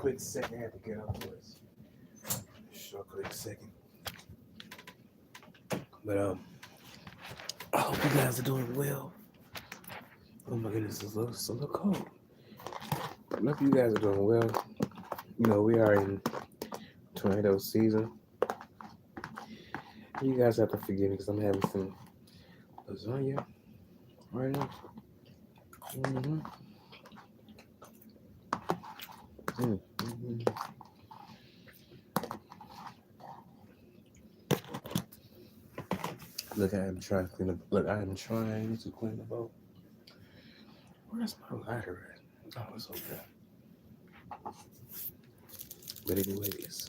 quick second. I had to get up for this. Short, quick second. But I hope you guys are doing well. Oh my goodness, it's a little cold. I hope you guys are doing well. You know, we are in tornado season. You guys have to forgive me because I'm having some lasagna right now. Mm-hmm. Mm-hmm. Look, I am trying to clean up. Look, I am trying to clean the boat. Where's my lighter at? Oh, it's okay. But anyways,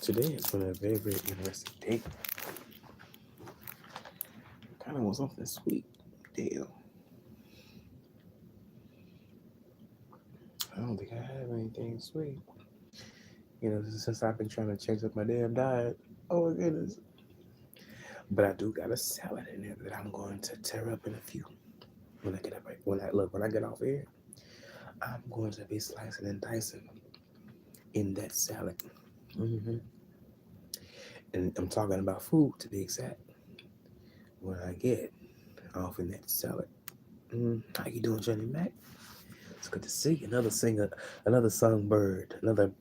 today has been a very, very interesting day. Kind of want something sweet. Damn. I don't think I have anything sweet. You know, since I've been trying to change up my damn diet. Oh my goodness. But I do got a salad in there that I'm going to tear up in a few. When I get up, when I get off here, I'm going to be slicing and dicing in that salad. Mm-hmm. And I'm talking about food to be exact. When I get off in that salad. How you doing, Johnny Mac? It's good to see you. Another singer, another songbird, another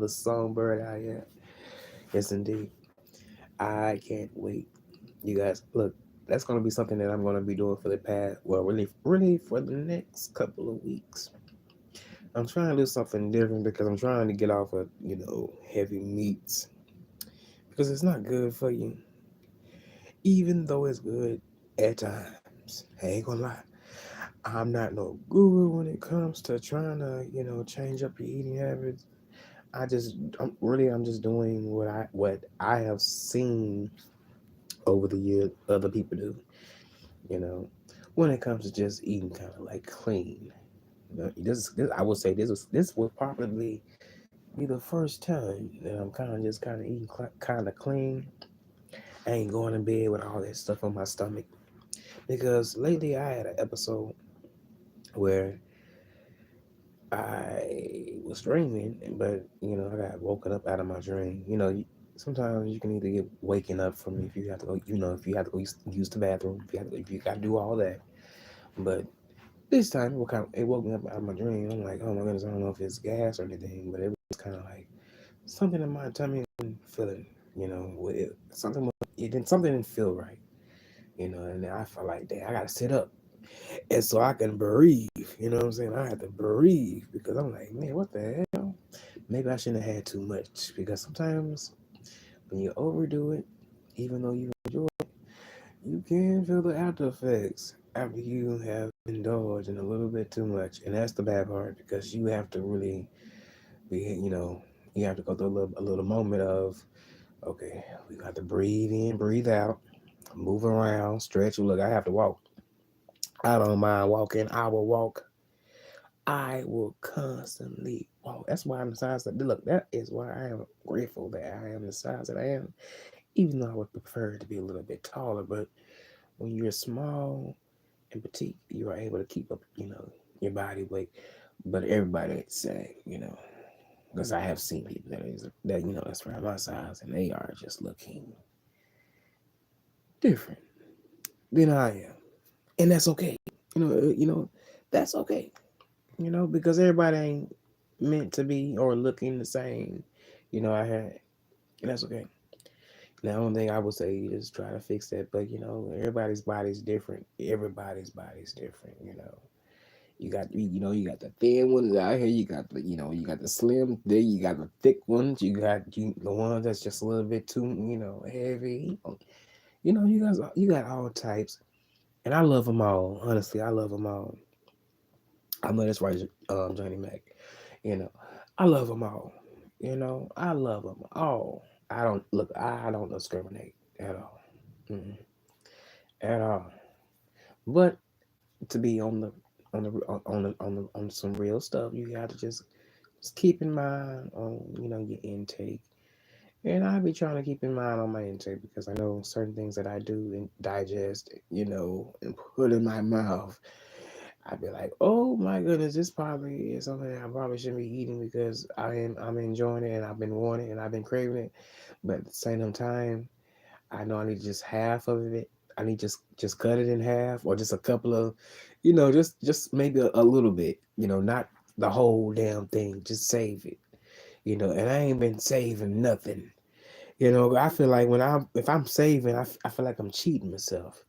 songbird out here. Yes, indeed. I can't wait. You guys, look, that's gonna be something that I'm gonna be doing for the past, well, really for the next couple of weeks. I'm trying to do something different because I'm trying to get off of, heavy meats because it's not good for you, even though it's good at times. I ain't gonna lie. I'm not no guru when it comes to trying to, change up your eating habits. I'm just doing what I have seen over the years other people do. You know, when it comes to just eating kind of like clean. I would say this will probably be the first time that I'm kind of eating kind of clean. I ain't going to bed with all that stuff on my stomach because lately I had an episode where I was dreaming, but I got woken up out of my dream. Sometimes you can either get waking up from if you have to go, if you have to go use the bathroom, if you got to do all that. But this time it woke me up out of my dream. I'm like, oh my goodness, I don't know if it's gas or anything, but it was kind of like something in my tummy wasn't feeling, something didn't feel right, and I felt like, dang, I gotta sit up and so I can breathe. You know what I'm saying? I had to breathe because I'm like, man, what the hell? Maybe I shouldn't have had too much because sometimes when you overdo it, even though you enjoy it, you can feel the after effects after you have indulged in a little bit too much, and that's the bad part because you have to really be, you have to go through a little moment of, okay, we got to breathe in, breathe out, move around, stretch. Look, I have to walk. I don't mind walking. I will walk. I will constantly walk. That's why I'm the size that look. That is why I am grateful that I am the size that I am. Even though I would prefer to be a little bit taller, but when you're small and petite, you are able to keep up, your body weight. But everybody ain't the same. Because I have seen people that's around my size, and they are just looking different than I am, and that's okay. That's okay. Because everybody ain't meant to be or looking the same. I had, and that's okay. The only thing I would say is try to fix that, but everybody's body's different. Everybody's body's different. You got the thin ones out here. You got the slim. Then you got the thick ones. The ones that's just a little bit too, heavy. You got all types, and I love them all. Honestly, I love them all. I know that's right, Johnny Mac. You know, I love them all. I love them all. I don't look. I don't discriminate at all, mm at all. But to be on some real stuff, you got to just keep in mind on your intake. And I be trying to keep in mind on my intake because I know certain things that I do and digest, and put in my mouth. I'd be like, oh my goodness, this probably is something that I probably shouldn't be eating because I'm enjoying it and I've been wanting it and I've been craving it. But at the same time, I know I need just half of it. I need just cut it in half or just a couple of, just maybe a little bit, not the whole damn thing. Just save it, And I ain't been saving nothing, I feel like if I'm saving, I feel like I'm cheating myself,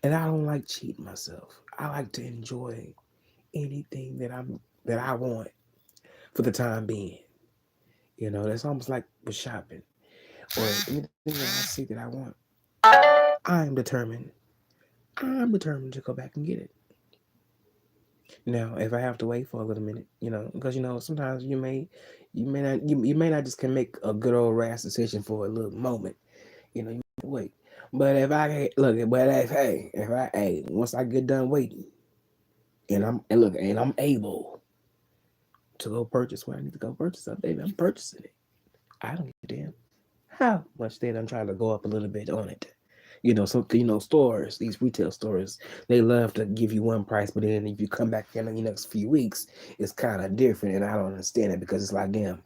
and I don't like cheating myself. I like to enjoy anything that I want for the time being. That's almost like with shopping or anything that I see that I want. I'm determined. I'm determined to go back and get it. Now, if I have to wait for a little minute, because sometimes you may not just can make a good old rash decision for a little moment. You wait. But if I look, but if I once I get done waiting, and I'm able to go purchase what I need to go purchase, baby, I'm purchasing it. I don't give a damn how much then I'm trying to go up a little bit on it. Stores, these retail stores, they love to give you one price, but then if you come back in the next few weeks, it's kind of different, and I don't understand it because it's like, damn,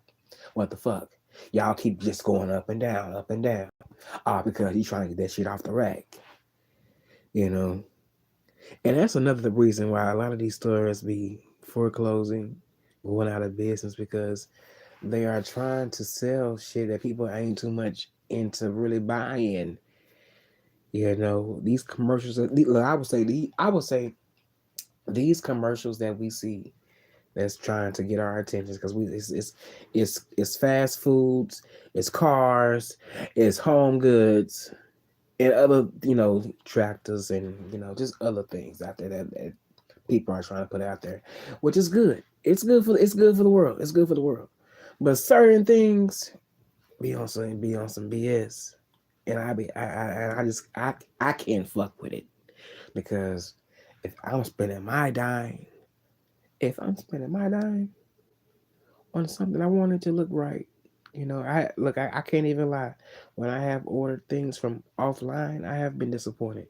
what the fuck? Y'all keep just going up and down, up and down. Because you trying to get that shit off the rack, you know. And that's another reason why a lot of these stores be foreclosing, going out of business because they are trying to sell shit that people ain't too much into really buying. These commercials. I would say these commercials that we see that's trying to get our attention because it's fast foods, it's cars, it's home goods, and other tractors and just other things out there that people are trying to put out there, which is good. It's good for the world. It's good for the world. But certain things be on some BS, and I can't fuck with it because if I'm spending my dime, if I'm spending my dime on something, I want it to look right. I can't even lie. When I have ordered things from offline, I have been disappointed.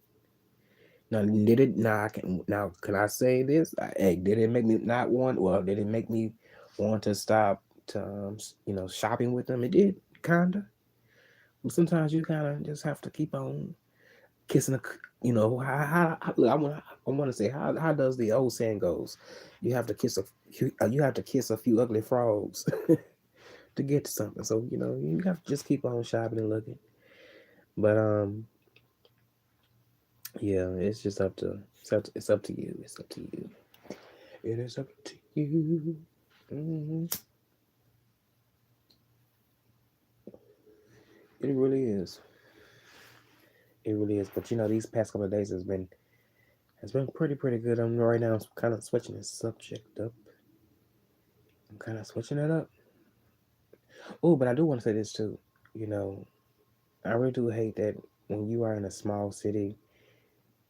Now, did it? Now, can I say this? Hey, did it make me not want? Well, did it make me want to stop to, shopping with them? It did, kinda. But sometimes you kind of just have to keep on kissing look, I want to say how does the old saying goes? You have to kiss a few ugly frogs to get to something. So you have to just keep on shopping and looking. But yeah, it's up to you. It's up to you. It is up to you. hmm It really is. It really is. But these past couple of days has been pretty good. Right now. I'm kind of switching the subject up. I'm kind of switching it up. Oh, but I do want to say this too. You know, I really do hate that when you are in a small city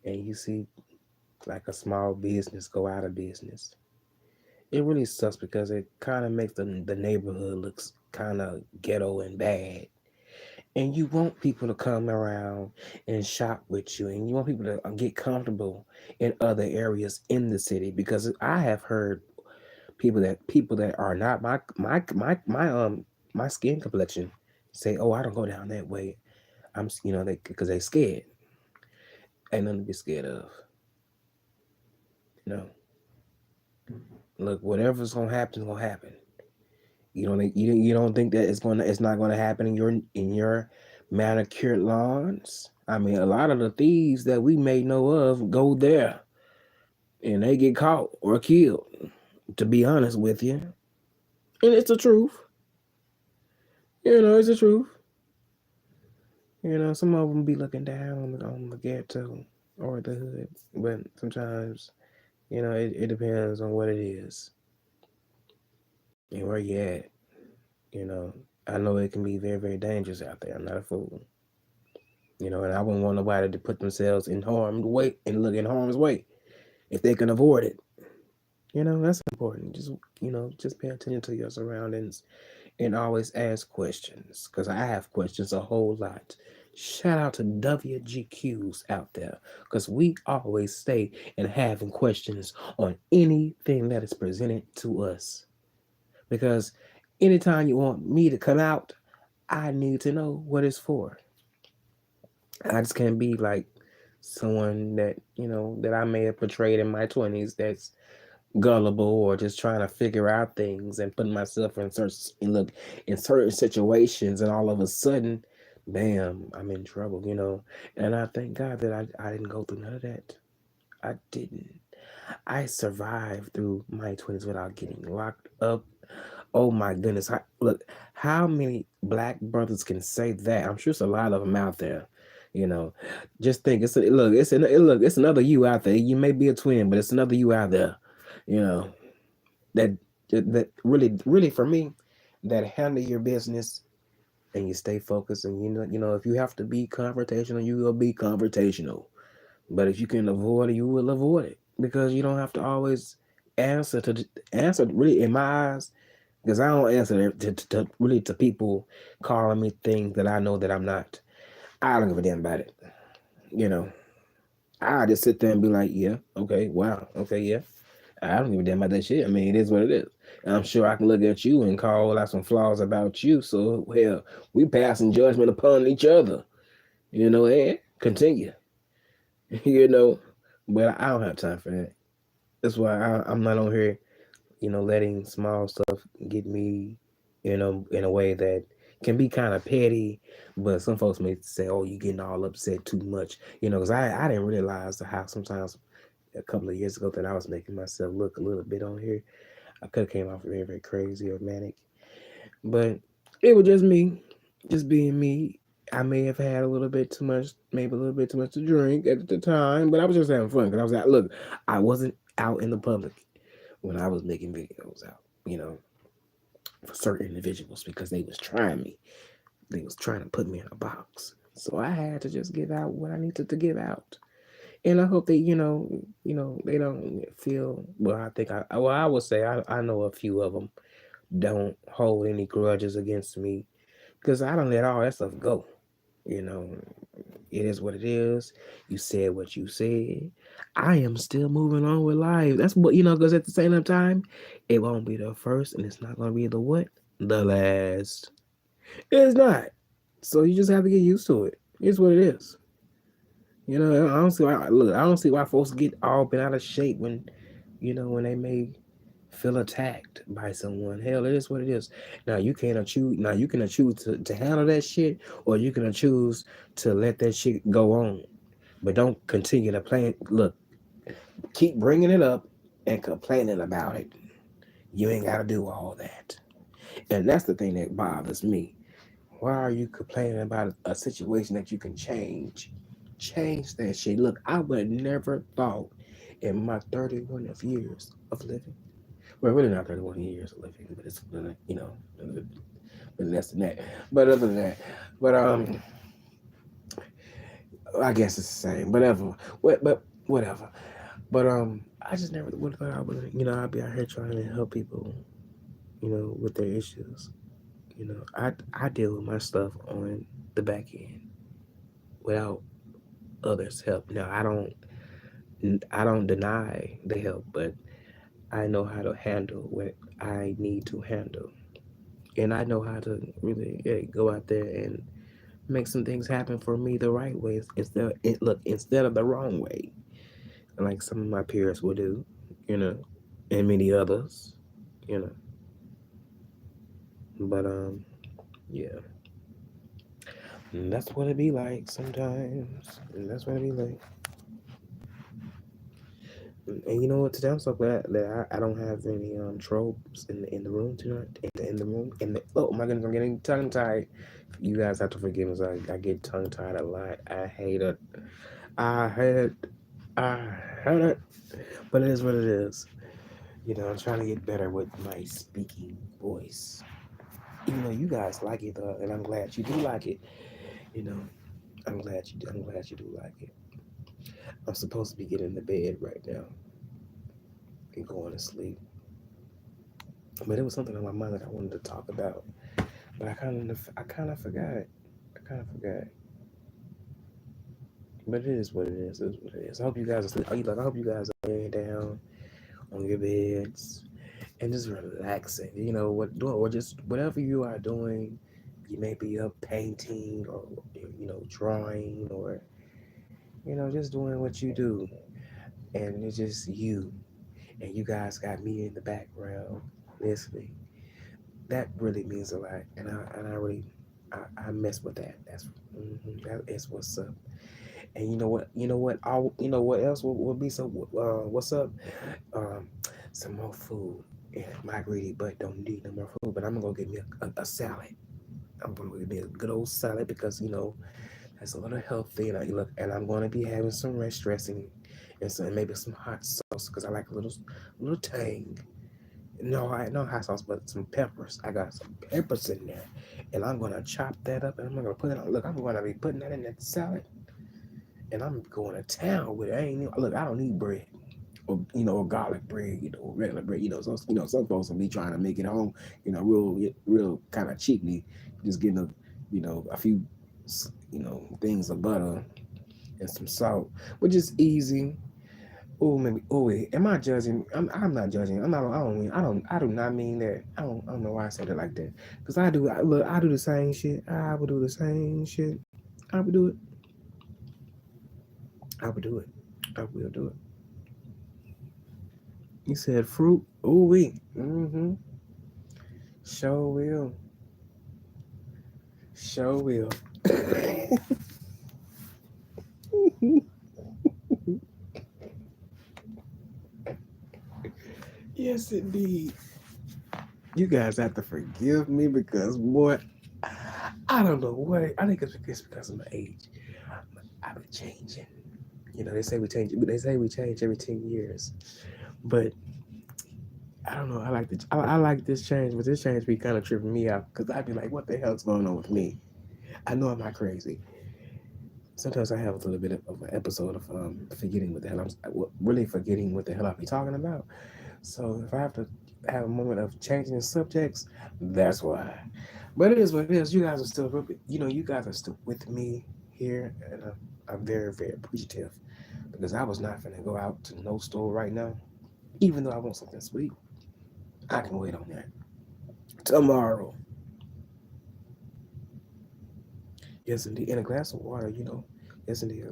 and you see like a small business go out of business. It really sucks because it kind of makes the neighborhood looks kind of ghetto and bad. And you want people to come around and shop with you, and you want people to get comfortable in other areas in the city because I have heard people that are not my skin complexion say, "Oh, I don't go down that way." They because they scared. Ain't nothing to be scared of. You know, look, whatever's gonna happen is gonna happen. You don't think that it's not gonna happen in your manicured lawns. I mean, a lot of the thieves that we may know of go there and they get caught or killed. To be honest with you, and it's the truth. It's the truth. Some of them be looking down on the ghetto or the hood, but sometimes, it depends on what it is and where you at. You know, I know it can be very, very dangerous out there. I'm not a fool. And I wouldn't want nobody to put themselves in harm's way and look in harm's way if they can avoid it. That's important. Just pay attention to your surroundings and always ask questions because I have questions a whole lot. Shout out to WGQs out there, because we always stay and having questions on anything that is presented to us. Because anytime you want me to come out, I need to know what it's for. I just can't be like someone that, that I may have portrayed in my 20s that's gullible or just trying to figure out things and putting myself in certain situations, and all of a sudden, bam, I'm in trouble. And I thank God that I didn't go through none of that. I didn't. I survived through my 20s without getting locked up. Oh my goodness. Look, how many black brothers can say that? I'm sure it's a lot of them out there. You know, just think it's another you out there. You may be a twin, but it's another you out there. You know, that that really for me, that handle your business and you stay focused, and if you have to be confrontational, you will be confrontational. But if you can avoid it, you will avoid it, because you don't have to always answer really in my eyes, because I don't answer to people calling me things that I know that I'm not. I don't give a damn about it. You know, I just sit there and be like, yeah, okay, wow, okay, yeah. I don't give a damn about that shit. I mean, it is what it is. And I'm sure I can look at you and call out some flaws about you. So, hell, we passing judgment upon each other. And continue. you know, but I don't have time for that. That's why I'm not on here, letting small stuff get me, in a way that can be kind of petty. But some folks may say, "Oh, you getting all upset too much," because I didn't realize how sometimes a couple of years ago that I was making myself look a little bit on here. I could have came off very, very crazy or manic, but it was just me, just being me. I may have had a little bit too much, maybe a little bit too much to drink at the time, but I was just having fun, because I was out. Look, I wasn't out in the public when I was making videos out, for certain individuals, because they was trying me. They was trying to put me in a box. So I had to just give out what I needed to give out. And I hope that, they don't feel, well, I would say I know a few of them don't hold any grudges against me, because I don't let all that stuff go. You know, it is what it is. You said what you said. I am still moving on with life. That's what, because at the same time, it won't be the first, and it's not going to be the what? The last. It's not. So you just have to get used to it. It's what it is. I don't see why folks get all bent out of shape when they may feel attacked by someone. Hell, it is what it is. Now you can choose. Now you can choose to handle that shit, or you can choose to let that shit go on. But don't continue to play. Look, keep bringing it up and complaining about it. You ain't got to do all that. And that's the thing that bothers me. Why are you complaining about a situation that you can change? Change that shit. Look, I would never thought in my 31 of years of living. Well, really not 31 years of living, but it's less than that. But other than that, but I guess it's the same. But whatever. But I just never would have thought I would. I'd be out here trying to help people. With their issues. I deal with my stuff on the back end without others' help. Now I don't deny the help, but I know how to handle what I need to handle, and I know how to really go out there and make some things happen for me the right way, instead of the wrong way, like some of my peers will do, you know, and many others, you know. But yeah, and that's what it be like sometimes. And that's what it be like. And you know what? Today I'm so glad that I don't have any tropes in the room tonight. In the room. Oh my goodness, I'm getting tongue tied. You guys have to forgive me. I get tongue tied a lot. I hate it. I hate. I hate it. But it is what it is. I'm trying to get better with my speaking voice. Even though you guys like it, and I'm glad you do like it. You know, I'm glad you do. I'm glad you do like it. I'm supposed to be getting to bed right now and going to sleep. But it was something on my mind that I wanted to talk about. But I kind of forgot. I kind of forgot. But it is what it is. It is what it is. I hope you guys are sleep. I hope you guys are laying down on your beds and just relaxing. You know what doing or just whatever you are doing. You may be up painting or drawing or just doing what you do, and it's just you and you guys got me in the background listening. That really means a lot, and I really I mess with that. That is what's up. And what else would be so what's up? Um, some more food. And my greedy butt don't need no more food, but I'm gonna go get me a salad. I'm gonna get me a good old salad because that's a little healthy, and I'm gonna be having some ranch dressing and maybe some hot sauce because I like a little tang. No, I no hot sauce, but some peppers. I got some peppers in there, and I'm gonna chop that up, and I'm gonna put it on. Look, I'm gonna be putting that in that salad, and I'm going to town with it. Look, I don't need bread or garlic bread, regular bread. Some folks will be trying to make it home, real kind of cheaply, just getting a few, things of butter and some salt, which is easy. Oh, maybe. Oh, wait. Am I judging? I'm not judging. I'm not. I don't mean. I do not mean that. I don't know why I said it like that. Cause I do. Look. I do the same shit. I would do the same shit. I would do it. I would do it. I will do it. You said fruit. Oh, wait. Mm-hmm. Sure will. Sure will. Yes, indeed. You guys have to forgive me because, boy, I don't know what. I think it's because of my age. I've been changing. They say we change. They say we change every 10 years, but I don't know. I like this change, but this change be kind of tripping me out because I'd be like, "What the hell's going on with me?" I know I'm not crazy. Sometimes I have a little bit of an episode of forgetting what the hell really forgetting what the hell I be talking about. So if I have to have a moment of changing subjects, that's why. But it is what it is. You guys are still, you guys are still with me here, and I'm very, very appreciative because I was not gonna go out to no store right now, even though I want something sweet. I can wait on that tomorrow. Yes, indeed. And a glass of water, Yes, indeed.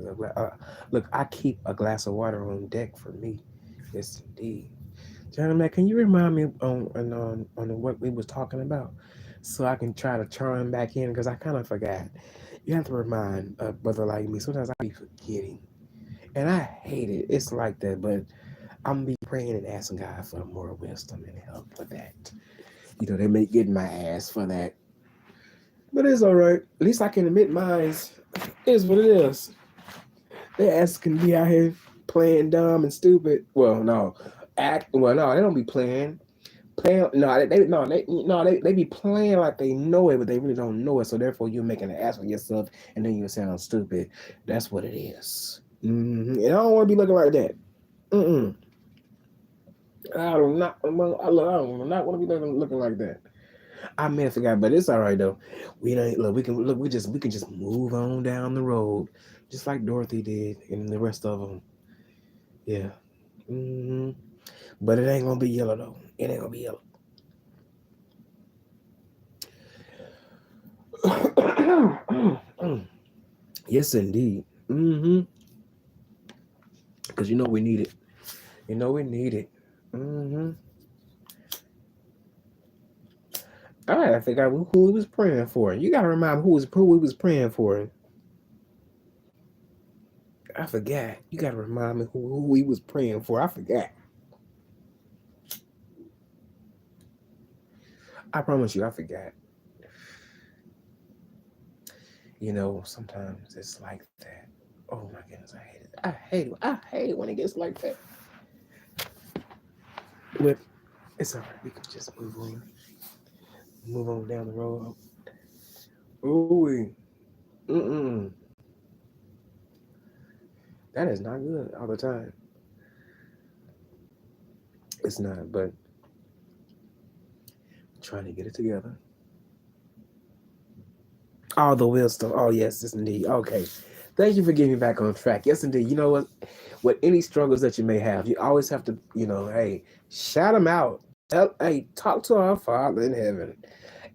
Look, I keep a glass of water on deck for me. Yes, indeed. Gentleman, can you remind me on what we was talking about, so I can try to turn back in because I kind of forgot. You have to remind a brother like me. Sometimes I be forgetting, and I hate it. It's like that, but I'm be praying and asking God for more wisdom and help for that. They may get my ass for that, but it's all right. At least I can admit mine is what it is. Their ass can be out here playing dumb and stupid. Well, no, act. Well, no, they don't be playing. No, they be playing like they know it, but they really don't know it. So therefore, you're making an ass of yourself, and then you sound stupid. That's what it is. And I don't want to be looking like that. Mm-mm. I do not. I do not want to be looking like that. I may have forgot, but it's all right though. We don't look. We can look. We can just move on down the road, just like Dorothy did, and the rest of them. Yeah. hmm But it ain't gonna be yellow though. It ain't gonna be yellow. Yes, indeed. Because we need it. We need it. hmm All right, I figured out who we was praying for. You gotta remind me who we was praying for. I forgot. You gotta remind me who we was praying for. I forgot. I promise you, I forgot. Sometimes it's like that. Oh my goodness, I hate it. I hate it. I hate it when it gets like that. But it's all right. We can just move on down the road. Ooh, mm-mm. That is not good all the time. It's not, but trying to get it together. All the will stuff. Oh yes, yes indeed. Okay, Thank you for getting me back on track. Yes, indeed. You know what? With any struggles that you may have, you always have to, hey, shout them out. Hey, talk to our Father in heaven.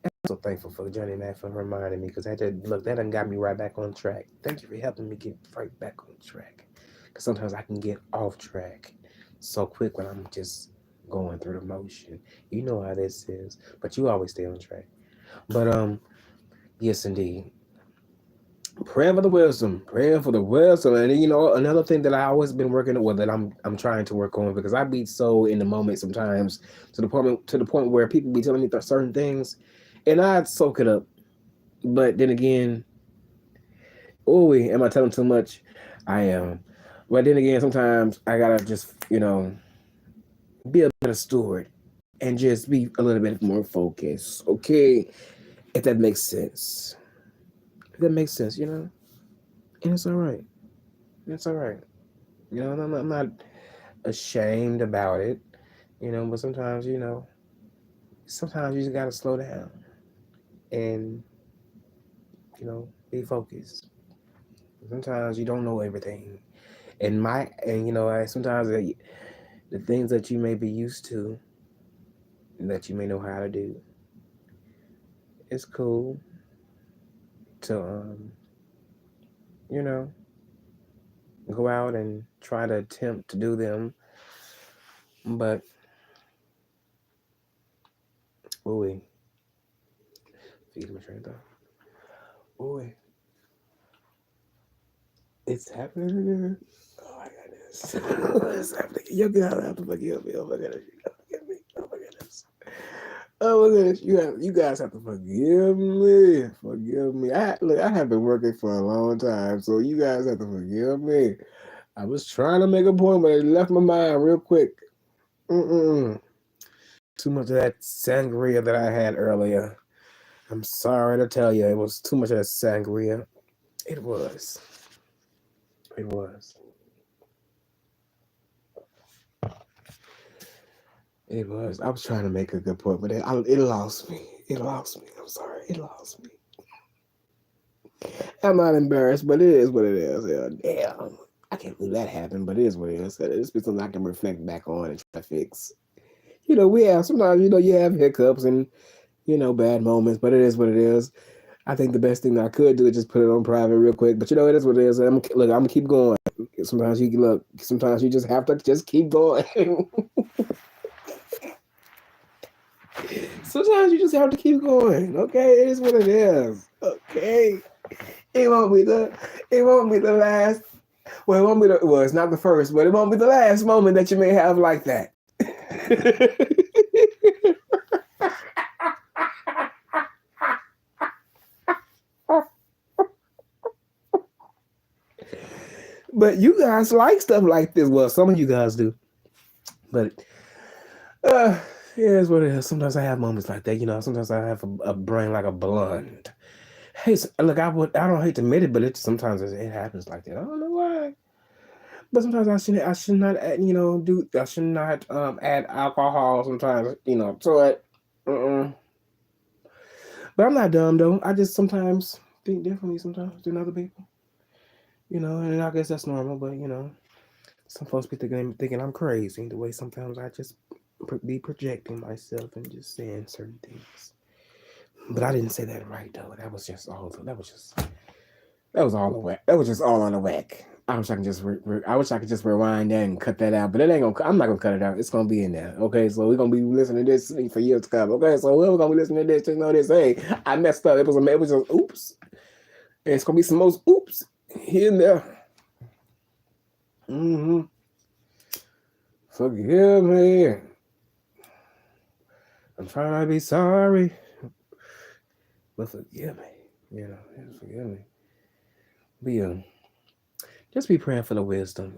I'm so thankful for Johnny Mac for reminding me because that done got me right back on track. Thank you for helping me get right back on track. Because sometimes I can get off track so quick when I'm just going through the motion. You know how this is, but you always stay on track. But yes, indeed. Praying for the wisdom, and another thing that I always been working with that I'm trying to work on because I be so in the moment sometimes to the point where people be telling me certain things, and I soak it up. But then again, oh, am I telling too much? I am. But then again, sometimes I gotta just be a better steward and just be a little bit more focused. Okay, if that makes sense. If that makes sense, and it's all right. It's all right. I'm not ashamed about it, but sometimes you just gotta slow down and, be focused. Sometimes you don't know everything. Sometimes the things that you may be used to, that you may know how to do, it's cool to, you know, go out and try to attempt to do them. But, ooh, feed my train of thought. Ooh, it's happening again. Oh my goodness. It's happening. You gotta have to forgive me. Oh my goodness. You gotta forgive me. Oh my goodness. Oh my goodness. You guys have to forgive me. Forgive me. I have been working for a long time, so you guys have to forgive me. I was trying to make a point, but it left my mind real quick. Mm-mm. Too much of that sangria that I had earlier. I'm sorry to tell you, it was too much of that sangria. It was. It was. It was. I was trying to make a good point, but it lost me. It lost me. I'm sorry. It lost me. I'm not embarrassed, but it is what it is. Yeah, damn. I can't believe that happened, but it is what it is. It's been something I can reflect back on and try to fix. We have sometimes, you have hiccups and, bad moments, but it is what it is. I think the best thing that I could do is just put it on private real quick. But it is what it is. I'm gonna keep going. Sometimes you just have to just keep going. Sometimes you just have to keep going. Okay, it is what it is. Okay, it won't be the last. Well, it won't be the. Well, it's not the first, but it won't be the last moment that you may have like that. But you guys like stuff like this. Well, some of you guys do. But uh, yeah, it's what it is. Sometimes I have moments like that. Sometimes I have a brain like a blonde. Hey, look, I don't hate to admit it, but sometimes it happens like that. I don't know why. But sometimes I should not I should not add alcohol sometimes to it. Uh-uh. But I'm not dumb though. I just sometimes think differently sometimes than other people. And I guess that's normal. But some folks be thinking I'm crazy the way sometimes I just be projecting myself and just saying certain things. But I didn't say that right though. That was all the whack. That was just all on the whack. I wish I could just rewind that and cut that out, but it ain't gonna. I'm not gonna cut it out. It's gonna be in there. Okay, so we're gonna be listening to this for years to come. Okay, so we're gonna be listening to this. Just know this. Hey, I messed up. It was just oops. And it's gonna be some most oops here and there. Mm-hmm. Forgive me. I'm trying not to be sorry, but forgive me. Just forgive me. Just be praying for the wisdom.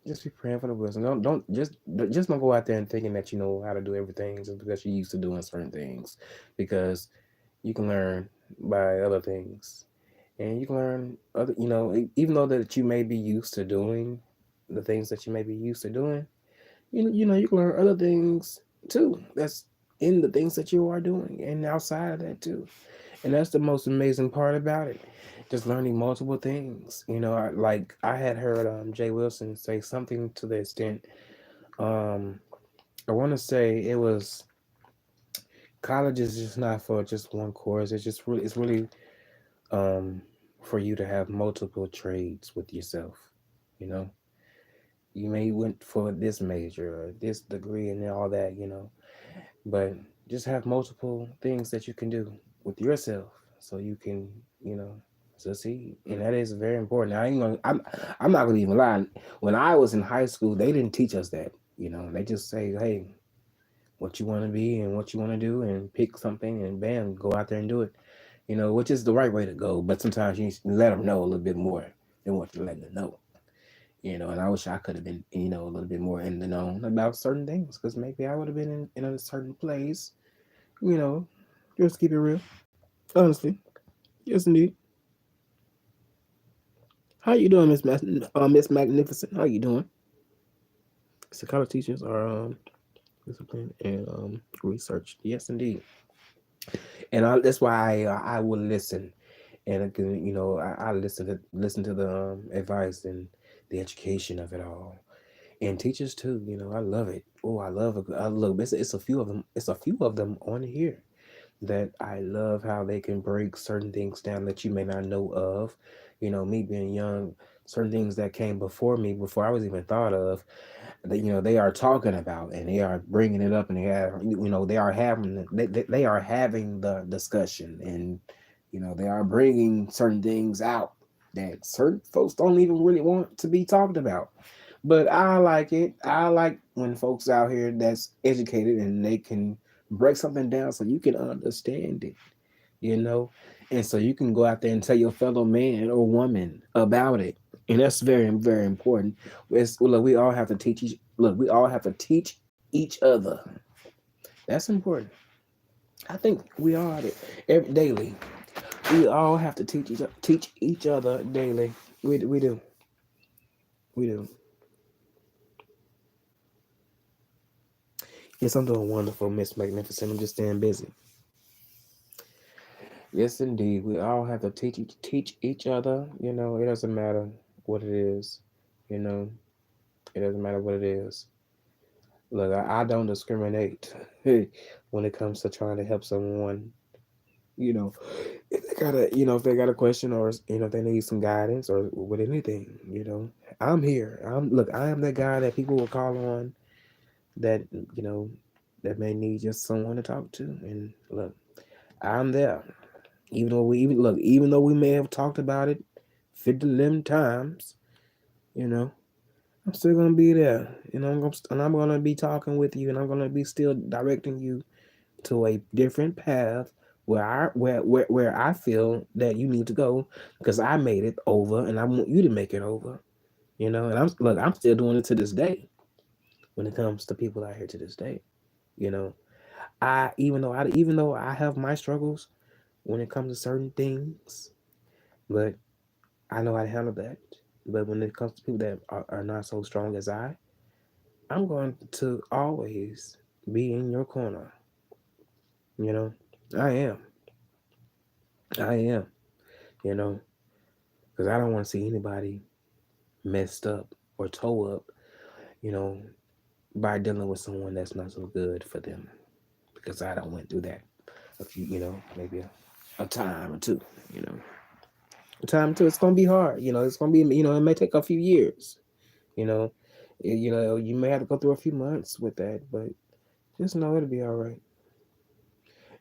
Just be praying for the wisdom. Don't don't go out there and thinking that you know how to do everything just because you're used to doing certain things, because you can learn by other things, and you can learn other. Even though that you may be used to doing the things that you may be used to doing, you can learn other things too. That's in the things that you are doing and outside of that too. And that's the most amazing part about it. Just learning multiple things. Like I had heard Jay Wilson say something to the extent, um, I want to say it was college is just not for just one course. It's really um, for you to have multiple trades with yourself. You know, you may went for this major or this degree and all that. But just have multiple things that you can do with yourself so you can, you know, succeed. And that is very important. I'm not gonna even lie. When I was in high school, they didn't teach us that. They just say, hey, what you want to be and what you want to do, and pick something, and bam, go out there and do it. Which is the right way to go. But sometimes you need to let them know a little bit more than what you're letting them know. And I wish I could have been, a little bit more in the know about certain things, because maybe I would have been in a certain place. You know, just keep it real. Honestly, yes, indeed. How you doing, Miss Magnificent? How you doing? Psychology teachers are discipline and research. Yes, indeed. And that's why I will listen, and again, I listen to the advice and the education of it all, and teachers too. I love it. Oh, I love it. I love it's a few of them. It's a few of them on here that I love how they can break certain things down that you may not know of. Me being young, certain things that came before me, before I was even thought of, that they are talking about, and they are bringing it up, and they are having the discussion, and they are bringing certain things out that certain folks don't even really want to be talked about. But I like it. I like when folks out here that's educated and they can break something down so you can understand it, you know, and so you can go out there and tell your fellow man or woman about it. And that's very, very important. Look, we all have to we all have to teach each other. That's important. I think we all daily. We all have to teach each other daily. We do. We do. Yes, I'm doing wonderful, Miss Magnificent. I'm just staying busy. Yes, indeed. We all have to teach each other. It doesn't matter what it is. You know, it doesn't matter what it is. Look, I don't discriminate when it comes to trying to help someone. You know, if they got a question, or if they need some guidance or with anything. I'm here. I am that guy that people will call on, that you know that may need just someone to talk to. And look, I'm there. Even though we may have talked about it 50 times, you know, I'm still gonna be there. I'm gonna be talking with you, and I'm gonna be still directing you to a different path where I feel that you need to go, because I made it over, and I want you to make it over. And I'm still doing it to this day when it comes to people out here to this day. You know, I even though I have my struggles when it comes to certain things, but I know how to handle that. But when it comes to people that are not so strong as I'm going to always be in your corner. You know, I am. I am. You know, because I don't want to see anybody messed up or toe up, you know, by dealing with someone that's not so good for them. Because I don't went through that a few, maybe a time or two, you know. A time or two, it's going to be hard. It's going to be, it may take a few years, you know. You may have to go through a few months with that, but just know it'll be all right.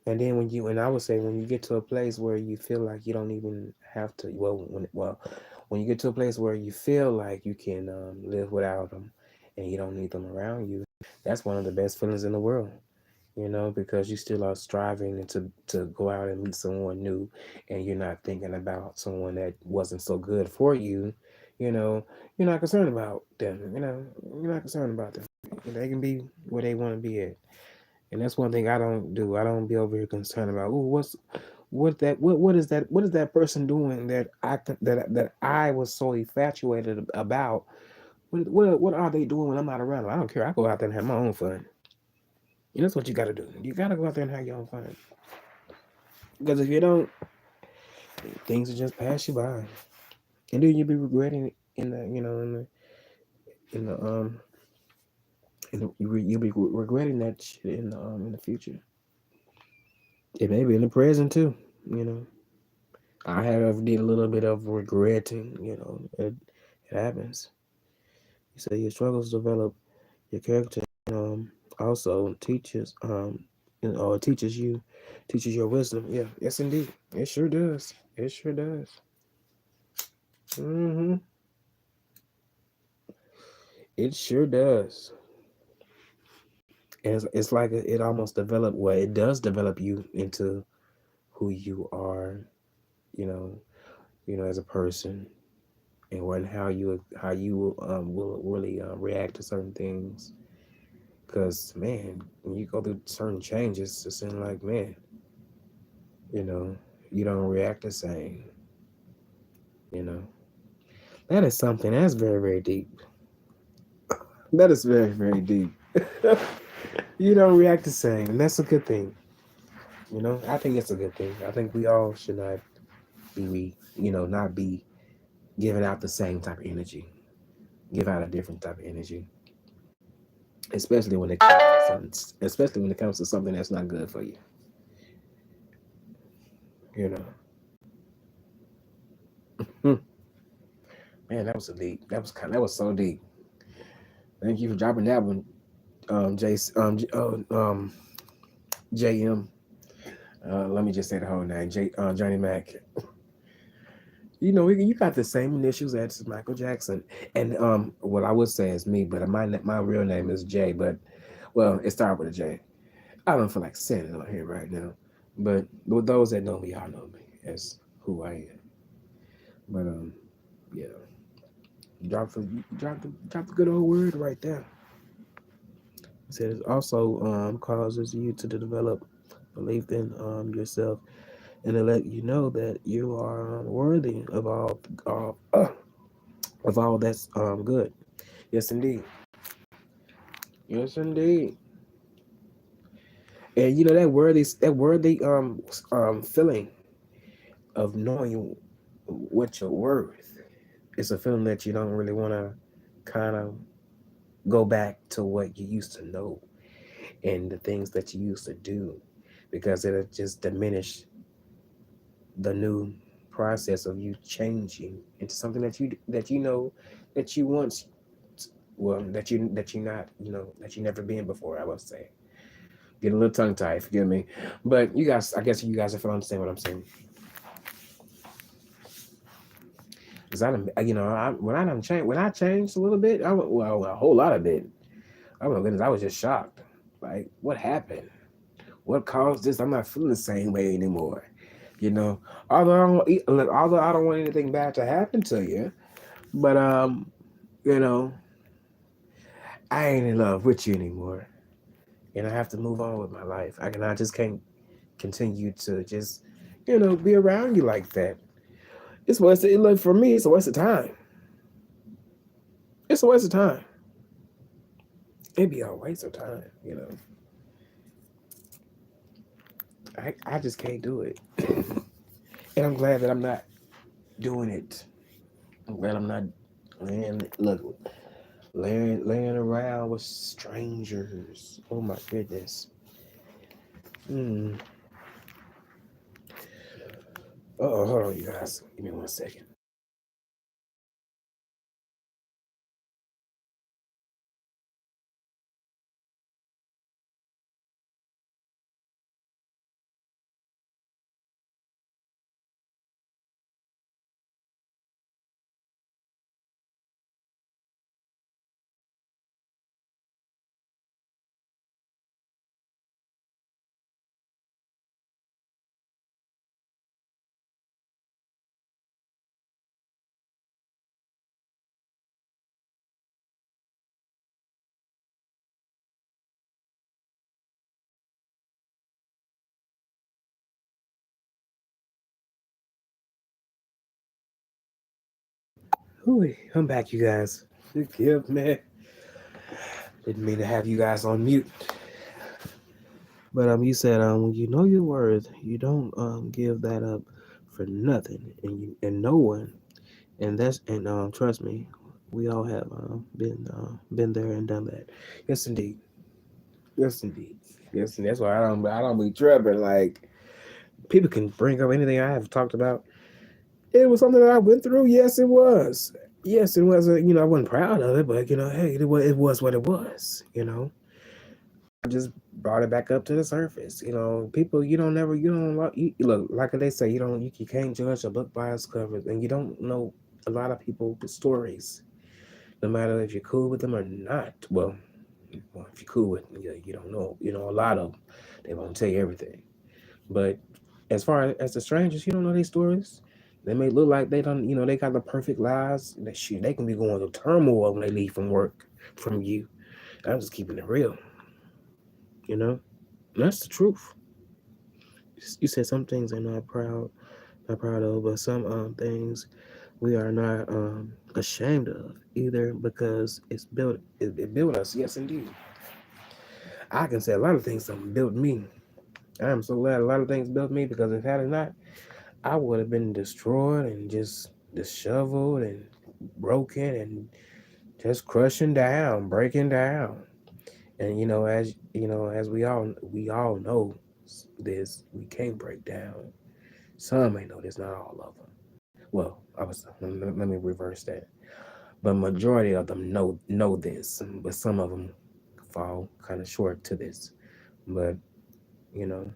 And then and I would say when you get to a place where you feel like you don't even have to, when you get to a place where you feel like you can live without them, and you don't need them around you, that's one of the best feelings in the world. Because you still are striving to go out and meet someone new, and you're not thinking about someone that wasn't so good for you. You're not concerned about them. You're not concerned about them. They can be where they want to be at. And that's one thing I don't do. I don't be over here concerned about, what is that person doing that I was so infatuated about. What are they doing when I'm not around them? I don't care. I go out there and have my own fun. And that's what you gotta do. You gotta go out there and have your own fun. Because if you don't, things will just pass you by. And then you'll be regretting it in the, in the, you'll be regretting that shit in the future. It may be in the present too, you know. I have did a little bit of regretting, it happens. You say your struggles develop your character, also or teaches your wisdom. Yeah, yes indeed. It sure does. It sure does. hmm It sure does. And it's like it almost develop well, it does develop you into who you are, you know, as a person, and will really react to certain things. Because man, when you go through certain changes, it seems like man, you know, you don't react the same. You know, that is something that's very very deep. That is very very deep. You don't react the same, and that's a good thing. I think it's a good thing. I think we all should not not be giving out the same type of energy. Give out a different type of energy, especially when it comes to something that's not good for you. You know, Hmm. Man, that was a deep. That was so deep. Thank you for dropping that one, JM. Let me just say the whole name, Johnny Mac. You got the same initials as Michael Jackson, and well, I would say it's me, but my real name is Jay, but well, it started with a J. I don't feel like saying it on here right now, but with those that know me, y'all know me as who I am. But yeah, drop the good old word right there. It says also causes you to develop belief in yourself and to let you know that you are worthy of all that's good. Yes, indeed. Yes, indeed. And that worthy feeling of knowing what you're worth is a feeling that you don't really want to kind of go back to what you used to know and the things that you used to do, because it'll just diminish the new process of you changing into something that you know that you once well that you never been before. I would say, getting a little tongue tied, forgive me, but you guys, I guess you guys if I understand what I'm saying. Because when I changed a little bit, a whole lot of it. Oh my goodness, I was just shocked. Like, what happened? What caused this? I'm not feeling the same way anymore. You know, although I don't want anything bad to happen to you, but you know, I ain't in love with you anymore, and I have to move on with my life. I just can't continue to just be around you like that. Like for me, it's a waste of time. It's a waste of time. It'd be a waste of time. I just can't do it, and I'm glad that I'm not doing it. I'm glad I'm not laying around with strangers. Oh my goodness. Hmm. Oh, hold on, you guys. Give me 1 second. Ooh, I'm back, you guys. Forgive me. Didn't mean to have you guys on mute. But you said when you know your worth, you don't give that up for nothing, and no one. And trust me, we all have been there and done that. Yes, indeed. Yes, indeed. Yes, and that's why I don't be tripping. Like people can bring up anything I have talked about. It was something that I went through. Yes, it was. Yes, it was. I wasn't proud of it, but hey, it was what it was. I just brought it back up to the surface. People, you don't look like they say, you can't judge a book by its cover, and you don't know a lot of people's stories, no matter if you're cool with them or not. Well, if you're cool with them, you don't know. A lot of them, they won't tell you everything. But as far as the strangers, you don't know their stories. They may look like they don't, they got the perfect lives. That shit, they can be going through turmoil when they leave from work, from you. I'm just keeping it real, you know. And that's the truth. You said some things are not proud of, but some things we are not ashamed of either because it built us. Yes, indeed. I can say a lot of things that built me. I'm so glad a lot of things built me because if had it not, I would have been destroyed and just disheveled and broken and just crushing down, breaking down. And as we all know this, we can't break down. Some may know this, not all of them. Well, let me reverse that. But majority of them know this, but some of them fall kind of short to this. But you know,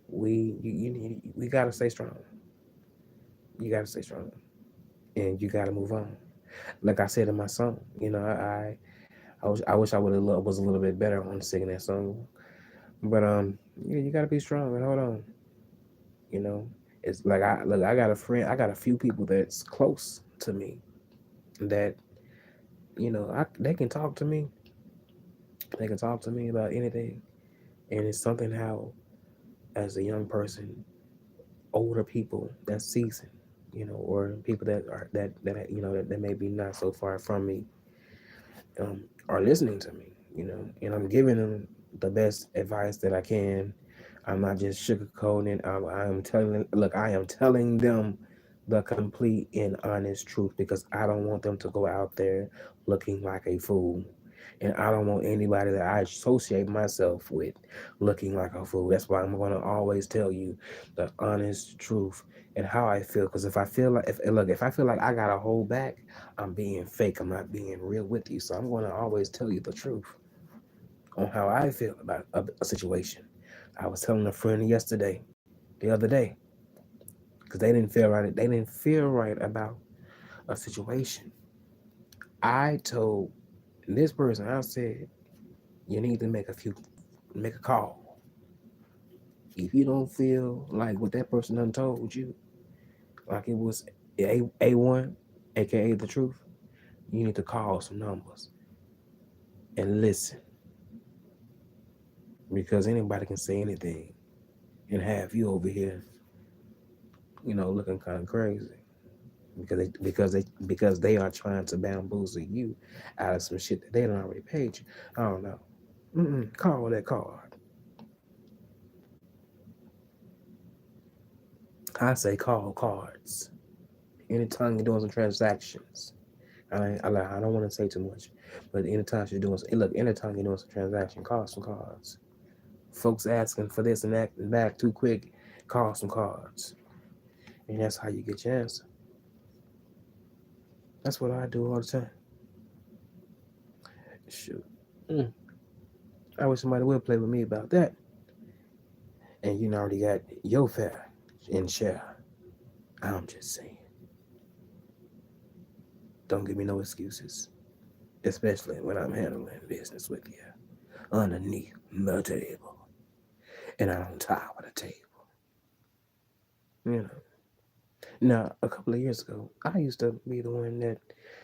we gotta stay strong. You gotta stay strong, and you gotta move on. Like I said in my song, I wish I would have was a little bit better on singing that song. But yeah, you gotta be strong and hold on. You know, it's like I got a friend, I got a few people that's close to me that they can talk to me. They can talk to me about anything, and it's something how as a young person, older people that's seasoned, or people that are that may be not so far from me, um, are listening to me, and I'm giving them the best advice that I can. I'm not just sugarcoating. I am telling them the complete and honest truth because I don't want them to go out there looking like a fool. And I don't want anybody that I associate myself with looking like a fool. That's why I'm going to always tell you the honest truth and how I feel. Because if I feel like, if I feel like I got to hold back, I'm being fake. I'm not being real with you. So I'm going to always tell you the truth on how I feel about a situation. I was telling a friend the other day, because they didn't feel right. They didn't feel right about a situation. I told this person, I said, you need to make a call. If you don't feel like what that person done told you, like it was A1, aka the truth, you need to call some numbers and listen because anybody can say anything and have you over here, looking kind of crazy because they are trying to bamboozle you out of some shit that they don't already paid you. I don't know. Call that card. I say call cards. Anytime you're doing some transactions, I don't want to say too much, but anytime you're doing, look, anytime you're doing some transaction, call some cards. Folks asking for this and that and back too quick, call some cards, and that's how you get your answer. That's what I do all the time. Shoot, mm, I wish somebody would play with me about that. And you already got your fair and share. I'm just saying, don't give me no excuses, especially when I'm handling business with you underneath the table and on top of the table. You know. Now, a couple of years ago, I used to be the one that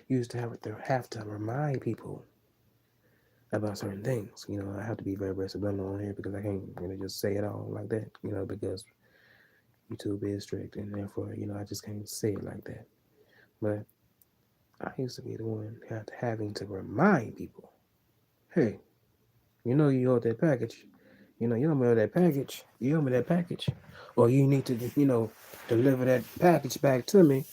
used to have to remind people about certain things. I have to be very, very subliminal on here because I can't really just say it all like that. Because YouTube is strict, and therefore, I just can't say it like that. But I used to be the one having to remind people, hey, you hold that package. You don't remember that package. You remember that package, or you need to, deliver that package back to me.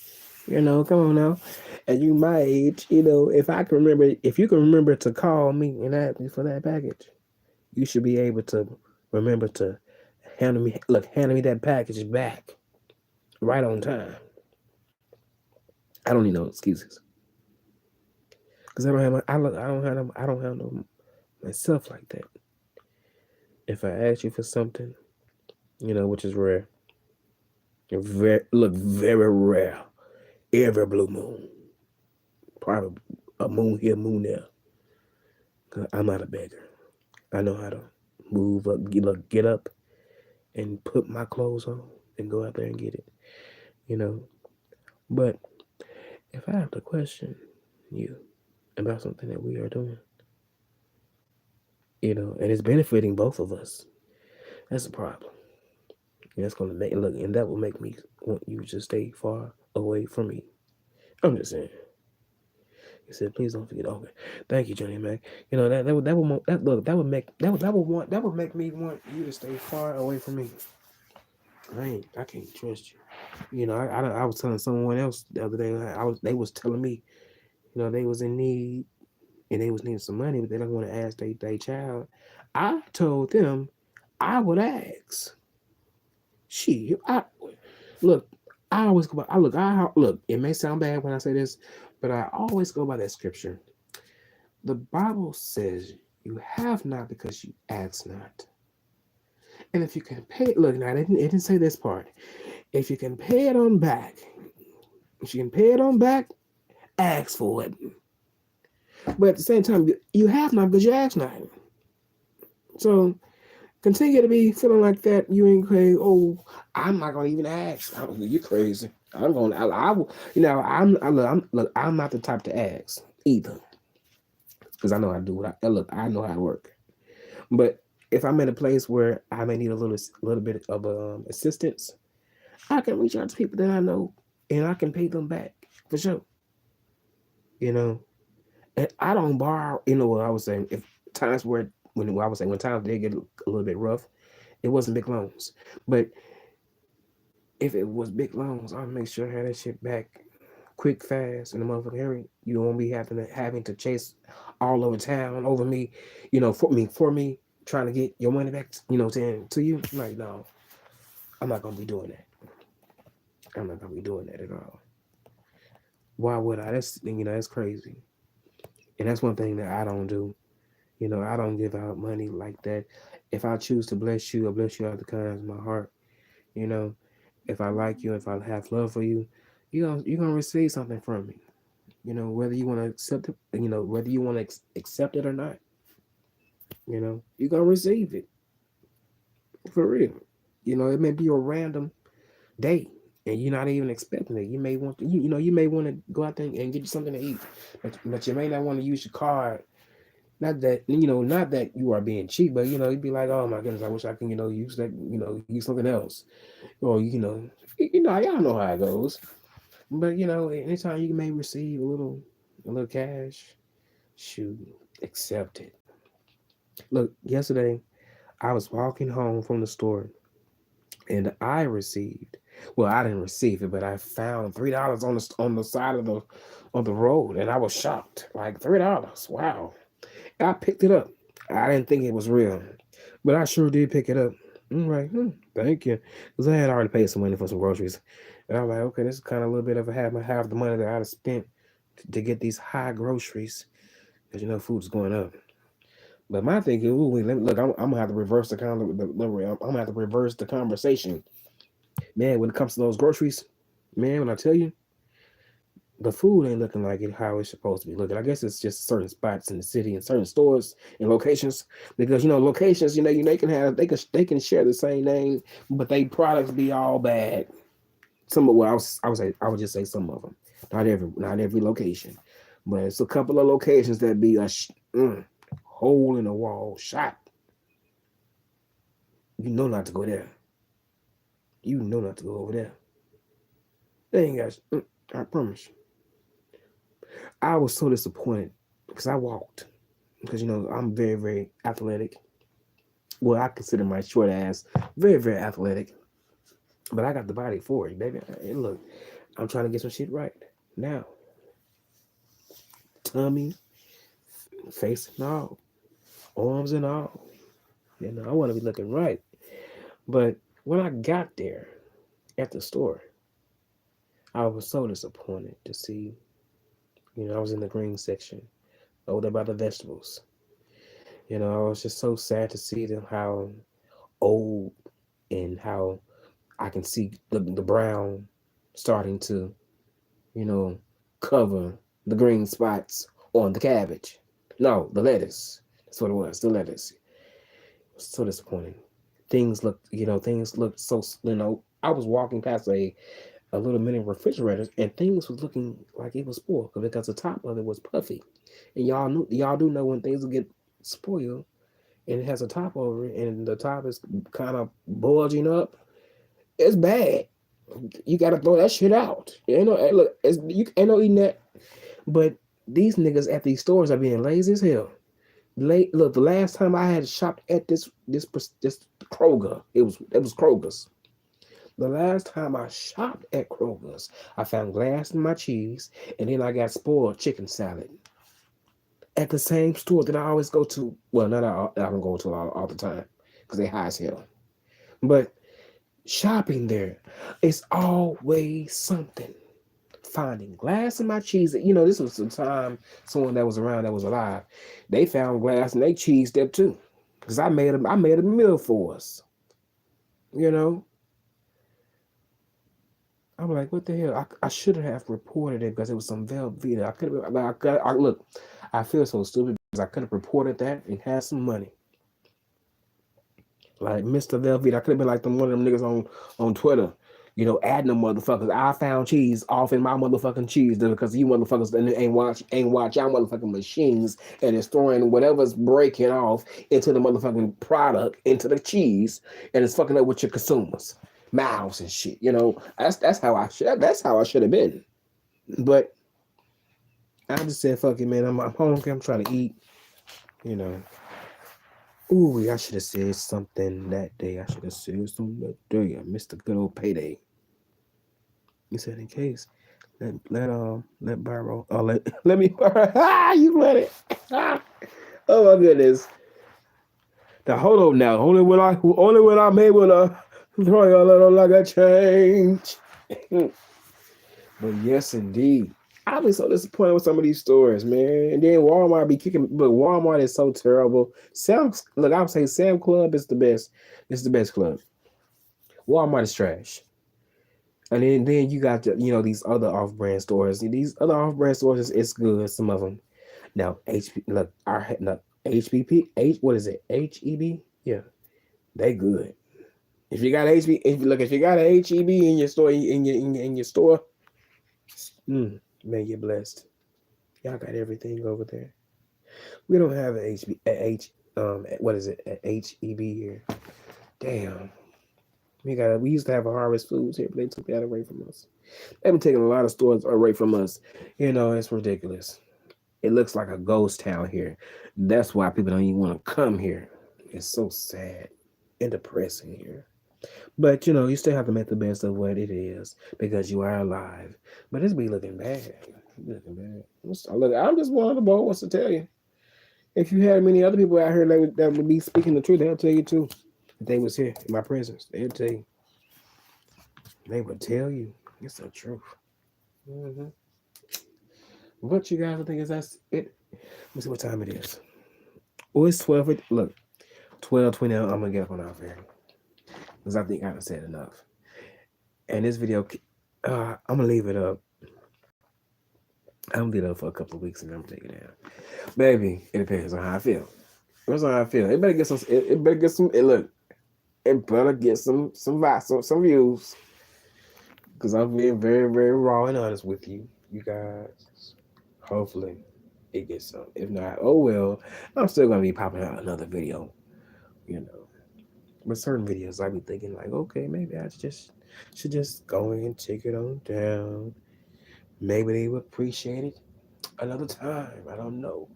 Come on now. And you my age, if you can remember to call me and ask me for that package, you should be able to remember to hand me that package back right on time. I don't need no excuses because I don't have I don't have no myself like that. If I ask you for something, which is rare, very rare, every blue moon, probably a moon here, moon there. 'Cause I'm not a beggar. I know how to move up, get up, and put my clothes on and go out there and get it. You know. But if I have to question you about something that we are doing, and it's benefiting both of us, that's a problem. And that's gonna and that will make me want you to stay far away from me. I'm just saying. He said, "Please don't forget." Okay, thank you, Johnny Mac. That would make me want you to stay far away from me. I can't trust you. I was telling someone else the other day. They was telling me, they was in need and they was needing some money, but they don't want to ask their child. I told them I would ask. Shit, look. I always go by. Look. It may sound bad when I say this, but I always go by that scripture. The Bible says you have not because you ask not. And if you can pay, look now, it didn't say this part. If you can pay it on back, ask for it. But at the same time, you have not because you ask not. So continue to be feeling like that. You ain't crazy. Oh, I'm not gonna even ask. You're crazy. I'm gonna. I will. I'm not the type to ask either, because I know how to do what I know how to work. But if I'm in a place where I may need a little bit of assistance, I can reach out to people that I know, and I can pay them back for sure. And I don't borrow. What I was saying. If times where when I was saying when times did get a little bit rough, it wasn't big loans, but if it was big loans, I'll make sure I had that shit back quick, fast, in the motherfucking hurry. You won't be having to chase all over town over me, for me trying to get your money back, to you. Like, no, I'm not gonna be doing that. I'm not gonna be doing that at all. Why would I? That's crazy. And that's one thing that I don't do. I don't give out money like that. If I choose to bless you, I bless you out of the kindness of my heart. You know, if I like you, if I have love for you, you're gonna receive something from me. Whether you want to accept it, whether you want to accept it or not, you're gonna receive it for real. It may be a random day, and you're not even expecting it. You may want to, you may want to go out there and get you something to eat, but you may not want to use your card. Not that you are being cheap, but you'd be like, oh my goodness, I wish I can, use that, use something else, or y'all know how it goes. But anytime you may receive a little cash, shoot, accept it. Look, yesterday I was walking home from the store and I received. Well, I didn't receive it, but I found $3 on the side of the road, and I was shocked. Like $3, wow! I picked it up. I didn't think it was real, but I sure did pick it up. I'm like, thank you, because I had already paid some money for some groceries, and I'm like, okay, this is kind of a little bit of a half the money that I'd have spent to get these high groceries, because food's going up. But my thing is, look, I'm gonna have to reverse I'm gonna have to reverse the conversation, man. When it comes to those groceries, man, when I tell you, the food ain't looking like it how it's supposed to be looking. I guess it's just certain spots in the city and certain stores and locations, because locations, they can share the same name, but they products be all bad. Some of well, I would just say some of them, not every location, but it's a couple of locations that be a hole in the wall shot. You know not to go there. You know not to go over there. They ain't got. I promise. I was so disappointed because I walked, because I'm very, very athletic, well, I consider my short ass very, very athletic, but I got the body for it, baby. Hey, look, I'm trying to get some shit right now. Tummy, face and all, arms and all. You know, I want to be looking right. But when I got there at the store, I was so disappointed to see, I was in the green section over there by the vegetables. I was just so sad to see them how old and how I can see the brown starting to, you know, cover the green spots on the cabbage. No, the lettuce. That's what it was, the lettuce. It was so disappointing. Things looked so, I was walking past a little mini refrigerator and things was looking like it was spoiled because the top of it was puffy. And y'all do know when things will get spoiled and it has a top over it and the top is kind of bulging up, it's bad. You gotta throw that shit out. Look, you ain't no eating that. But these niggas at these stores are being lazy as hell. Look, the last time I had shopped at this Kroger, it was Kroger's. The last time I shopped at Kroger's, I found glass in my cheese, and then I got spoiled chicken salad at the same store that I always go to. Well, not I don't go to all the time because they high as hell. But shopping there, it's always something. Finding glass in my cheese. This was the time someone that was around that was alive. They found glass and they cheesed up too, because I made a meal for us. You know, I'm like, what the hell? I should have reported it because it was some Velveeta. I could have. Look, I feel so stupid because I could have reported that and had some money. Like Mr. Velveeta, I could have been like one of them niggas on Twitter. Adding them motherfuckers. I found cheese off in my motherfucking cheese because you motherfuckers ain't watch y'all motherfucking machines and it's throwing whatever's breaking off into the motherfucking product, into the cheese, and it's fucking up with your consumers' mouths and shit. That's how I should have been. But I just said, fuck it, man. I'm hungry. I'm trying to eat. You know. Ooh, I should have said something that day. I should have said something that day. I missed a good old payday. He said, in case, let borrow. Oh, let me borrow. You let it. Oh my goodness. Now hold on now. Only when I'm able to throw you a little like a change. But yes, indeed. I've been so disappointed with some of these stores, man. And then Walmart be kicking, but Walmart is so terrible. Look, I would say Sam Club is the best. It's the best club. Walmart is trash. And then you got these other off-brand stores. These other off-brand stores, it's good. Some of them. Now HBP what is it? HEB? Yeah, they good. If you got if you got a HEB in your store in your store, man, you're blessed. Y'all got everything over there. We don't have what is it? A HEB here. Damn. We used to have a Harvest Foods here, but they took that away from us. They've been taking a lot of stores away from us. It's ridiculous. It looks like a ghost town here. That's why people don't even want to come here. It's so sad and depressing here. But you still have to make the best of what it is because you are alive. But it's be looking bad. Looking bad. I'm just one of the bold ones to tell you. If you had many other people out here that would be speaking the truth, they'll tell you too. If they was here in my presence, they'll tell you. They would tell you. It's the truth. Mm-hmm. What you guys think is that's it? Let me see what time it is. Oh, it's 12. Look, 12:20. I'm gonna get up on off here because I think I've said enough. And this video, I'm gonna leave it up. I'm gonna leave it up for a couple of weeks and then I'm gonna take it down. Baby, it depends on how I feel. That's how I feel. It better get some. It better get some. Look, it better get some views. Because I'm being very, very raw and honest with you guys. Hopefully, it gets some. If not, oh well. I'm still gonna be popping out another video. But certain videos, I be thinking like, okay, maybe I should just go and take it on down. Maybe they would appreciate it another time. I don't know.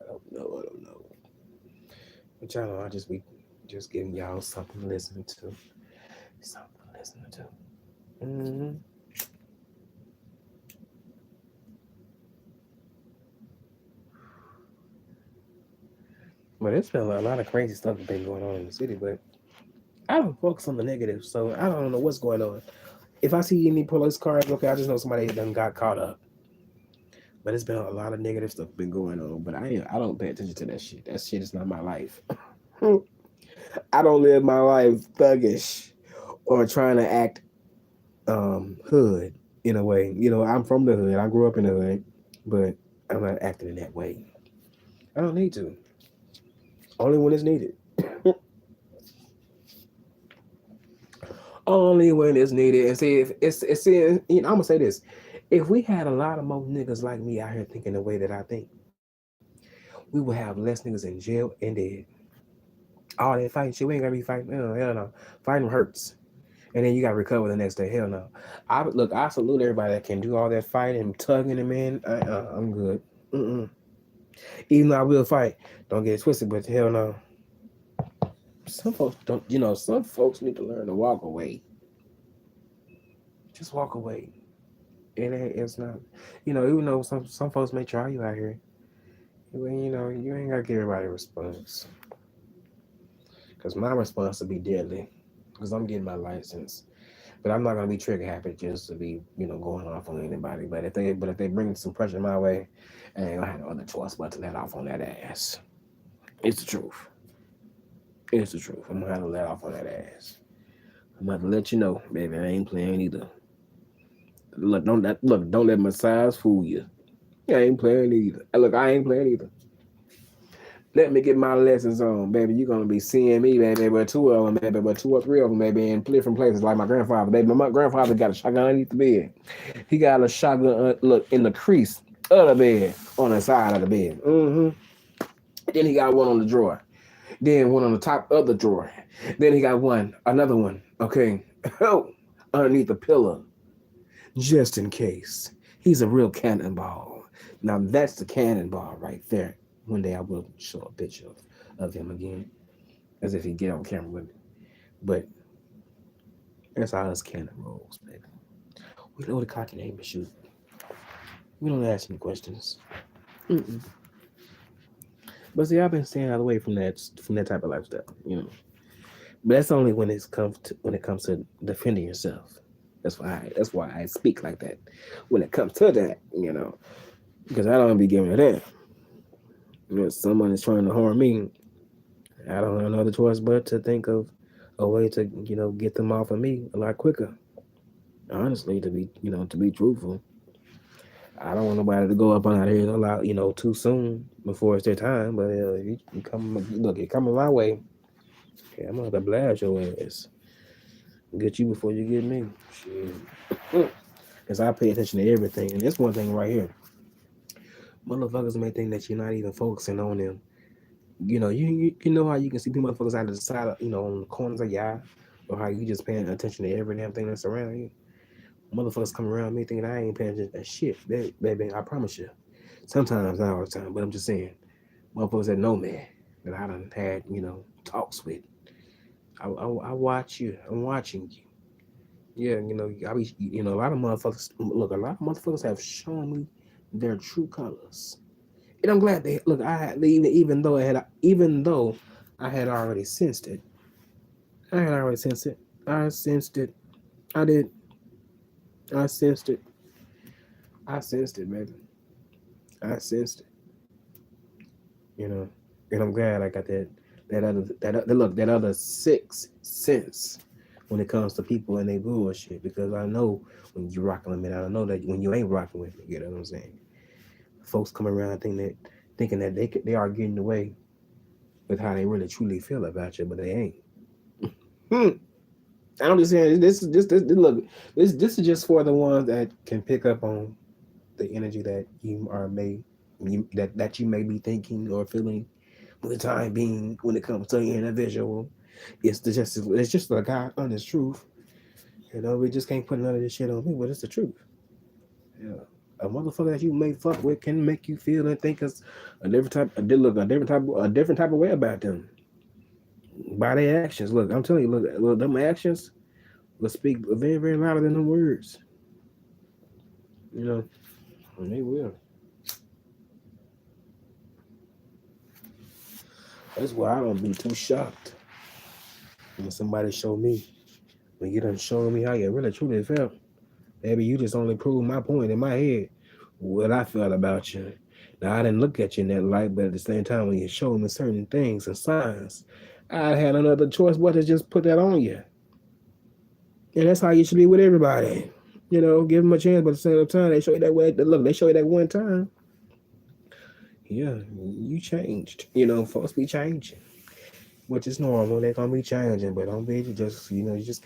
But y'all know, I just be Just giving y'all something to listen to. Something to listen to. Mm-hmm. But there's been a lot of crazy stuff that's been going on in the city, but I don't focus on the negative, so I don't know what's going on. If I see any police cars, okay, I just know somebody done got caught up. But it's been a lot of negative stuff been going on. But I don't pay attention to that shit. That shit is not my life. I don't live my life thuggish or trying to act hood in a way. You know, I'm from the hood. I grew up in the hood, but I'm not acting in that way. I don't need to. Only when it's needed. Only when it's needed. And see, if it's you know, I'm gonna say this: if we had a lot of more niggas like me out here thinking the way that I think, we would have less niggas in jail and dead. All that fighting shit, we ain't gotta be fighting. No, hell no. Fighting hurts, and then you gotta recover the next day. Hell no. I salute everybody that can do all that fighting and tugging them in. I'm good. Mm-mm. Even though I will fight, don't get it twisted. But hell no. Some folks don't. You know, some folks need to learn to walk away. Just walk away. It's not, you know, even though some folks may try you out here, you know, you ain't gotta give everybody a response. Cause my response will be deadly, cause I'm getting my license. But I'm not gonna be trigger happy just to be, you know, going off on anybody. But if they bring some pressure my way, I ain't gonna have no other choice but to let off on that ass. It's the truth. It's the truth. I'm gonna have to let off on that ass. I'm gonna have to let you know, baby, I ain't playing either. Don't let my size fool you. I ain't playing either. Look, I ain't playing either. Let me get my lessons on, baby. You're gonna be seeing me, baby, but two of them, baby, but two or three of them, baby, in different places, like my grandfather, baby. My grandfather got a shotgun underneath the bed. He got a shotgun, look, in the crease of the bed, on the side of the bed. Mm-hmm. Then he got one on the drawer. Then one on the top of the drawer. Then he got another one, okay, oh, underneath the pillow, just in case. He's a real cannonball. Now that's the cannonball right there. One day I will show a picture of him again, as if he get on camera with me. But that's how us cannon rolls, baby. We know the cocky aim and shoot. We don't ask any questions. Mm-mm. But see, I've been staying out of the way from that type of lifestyle, you know. But that's only when it comes to defending yourself. That's why I speak like that. When it comes to that, you know, because I don't be giving a damn. You know, if someone is trying to harm me, I don't have another choice but to think of a way to, you know, get them off of me a lot quicker. Honestly, to be truthful, I don't want nobody to go up on out here a lot, you know, too soon before it's their time. But you coming my way, yeah, I'm gonna have to blast your ass, get you before you get me. Shit, because I pay attention to everything, and this one thing right here, motherfuckers may think that you're not even focusing on them. You know, you know how you can see people motherfuckers out of the side of, you know, on the corners of your eye, or how you just paying attention to every damn thing that's around you. Motherfuckers come around me thinking I ain't paying attention to shit. Baby, I promise you. Sometimes, not all the time, but I'm just saying, motherfuckers that know me, that I done had, you know, talks with. I watch you. I'm watching you. Yeah, you know, you know, a lot of motherfuckers, look, a lot of motherfuckers have shown me their true colors. And I'm glad they, look, I had, even though I had already sensed it. I had already sensed it. I sensed it. I did. I sensed it. I sensed it, baby. I sensed it. You know, and I'm glad I got that other sixth sense when it comes to people and they bullshit, because I know when you rocking with me, I know that when you ain't rocking with me. You know what I'm saying? Folks come around thinking that they are getting away with how they really truly feel about you, but they ain't. Hmm. I'm just saying this is just for the ones that can pick up on the energy that that you may be thinking or feeling for the time being when it comes to an individual. It's just the God honest truth. You know, we just can't put none of this shit on me, but it's the truth. Yeah. A motherfucker that you may fuck with can make you feel and think it's a different type of way about them. by their actions. Look, I'm telling you, look, them actions will speak very, very louder than the words. You know, and they will. That's why I don't be too shocked when somebody show me, when you done showing me how you really truly felt. Maybe you just only proved my point in my head, what I felt about you. Now, I didn't look at you in that light, but at the same time, when you showed me certain things and signs, I had another choice but to just put that on you. And that's how you should be with everybody. You know, give them a chance, but at the same time, they show you that way. Look, they show you that one time. Yeah, you changed. You know, folks be changing, which is normal. They're gonna be changing, but don't be just you just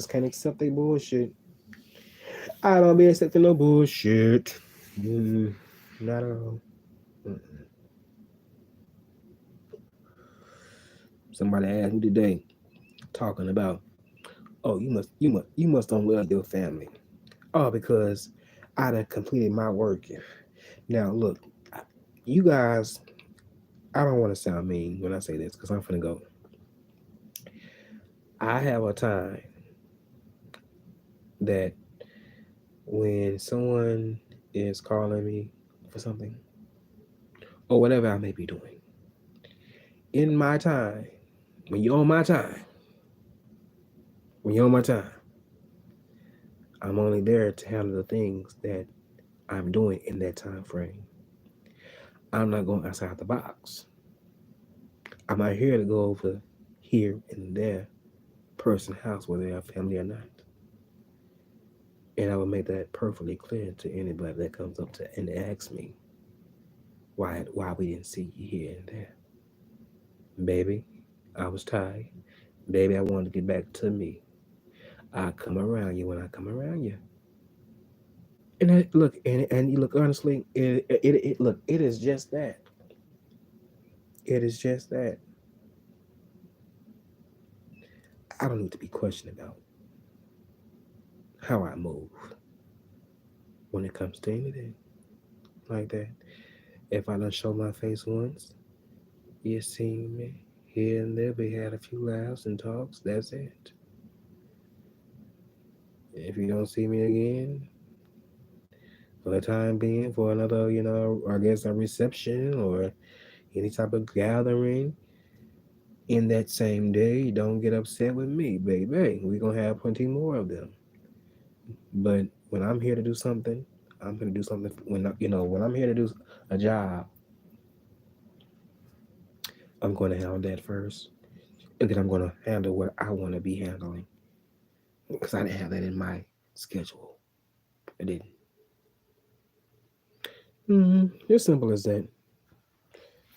can't accept their bullshit. I don't be accepting no bullshit. Not at all. Mm. Somebody asked me today, talking about, oh, you must don't love your family. Oh, because I done completed my work. Now look, you guys, I don't want to sound mean when I say this because I'm finna go. I have a time that when someone is calling me for something or whatever I may be doing, in my time, when you're on my time, when you're on my time, I'm only there to handle the things that I'm doing in that time frame. I'm not going outside the box. I'm not here to go over here and there person's house, whether they have family or not. And I will make that perfectly clear to anybody that comes up to and asks me why we didn't see you here and there. Baby, I was tired. Baby, I wanted to get back to me. I come around you when I come around you. And look, and you look honestly, look, it is just that. It is just that. I don't need to be questioned about how I move when it comes to anything like that. If I don't show my face once, you seen me here and there. We had a few laughs and talks. That's it. If you don't see me again for the time being, for another, I guess a reception or any type of gathering in that same day, don't get upset with me, baby. We're gonna have plenty more of them. But when I'm here to do something, I'm gonna do something. When I'm here to do a job, I'm gonna handle that first, and then I'm gonna handle what I want to be handling because I didn't have that in my schedule. I didn't. It's simple as that.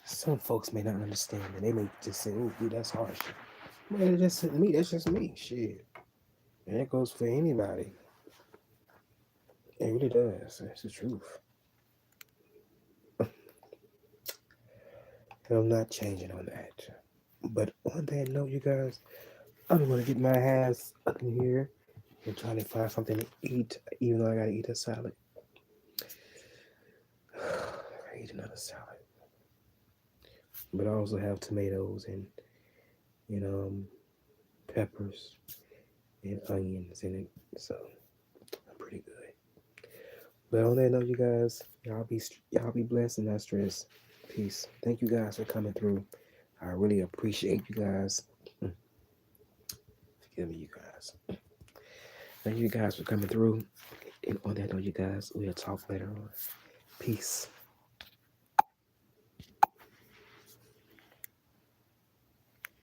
Some folks may not understand, and they may just say, "Oh, dude, that's harsh." Man, that's just me. That's just me. Shit, and that goes for anybody. It really does. That's the truth. And I'm not changing on that. But on that note, you guys, I'm gonna get my ass up in here and trying to find something to eat, even though I gotta eat a salad. I eat another salad, but I also have tomatoes and you know peppers and onions in it, so I'm pretty good. But on that note, you guys, y'all be blessed and not stressed. Peace. Thank you guys for coming through. I really appreciate you guys. Forgive me, you guys. Thank you guys for coming through. And on that note, you guys, we'll talk later on. Peace.